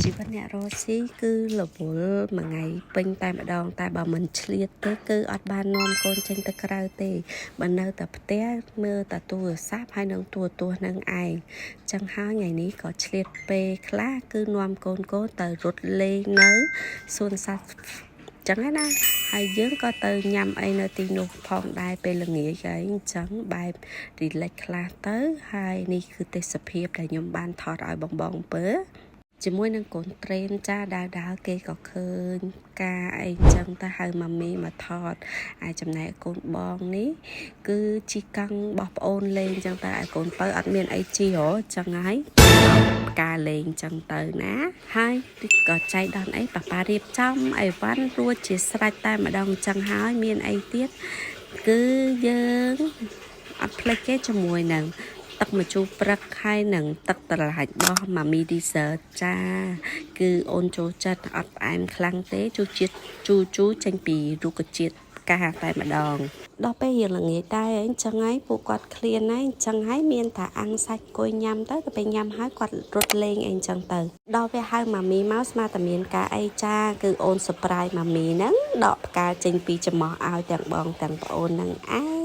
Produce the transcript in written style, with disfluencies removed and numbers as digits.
ជីវិតអ្នករស់ស៊ីគឺរវល់មួយថ្ងៃពេញតែម្ដងតែបើមិនឆ្លៀតទេគឺអត់បាននាំកូនចេញទៅក្រៅទេបើនៅតែផ្ទះមើលតែទូរស័ព្ទហើយនឹងទូរទស្សន៍នឹងឯងចឹងហើយថ្ងៃនេះក៏ឆ្លៀតពេលខ្លះគឺនាំកូនទៅរត់លេងនៅសួនសត្វចឹងណាហើយយើងក៏ទៅញ៉ាំអីនៅទីនោះផងដែរពេលល្ងាចហើយអញ្ចឹងបែបរីឡេកខ្លះទៅហើយនេះគឺទេសភាពដែលខ្ញុំបានថតឲ្យបងពើជាមួយនឹងកូនត្រេនចាដើរគេក៏ឃើញការអីចឹងទៅហៅម៉ាមីមកថតហើយចំណែកកូនបងនេះគឺជីកង់របស់ប្អូនលេងចឹងទៅឲ្យកូនបើអត់មានអីជីហ៎ចឹងហើយការលេងចឹងទៅណាហើយក៏ចៃដន្យអីប៉ារៀបចំអីវ៉ាន់រួចជាស្រេចតែម្ដងចឹងហើយមានអីទៀតគឺយើងអត់ភ្លេចគេជាមួយនឹងទឹកម្ជូរព្រឹកហើយនឹងទឹកត្រឡាចរបស់ម៉ាមីឌីសឺតចាគឺអូនចូលចិត្តអត់ផ្អែមខ្លាំងទេជូរជាតិជូរចេញពីរុក្ខជាតិផ្កាតែម្ដងដល់ពេលយើងល្ងាចដែរអញ្ចឹងហើយពួកគាត់ឃ្លានហើយអញ្ចឹងហើយមានតែអាំងសាច់គួយញ៉ាំទៅទៅពេលញ៉ាំហើយគាត់រត់លេងអីអញ្ចឹងទៅដល់ពេលហៅម៉ាមីមកស្មានតែមានការអីចាគឺអូនសប្រៃម៉ាមីហ្នឹងដកផ្កាចេញពីច្រមុះឲ្យទាំងបងទាំងប្អូនហ្នឹង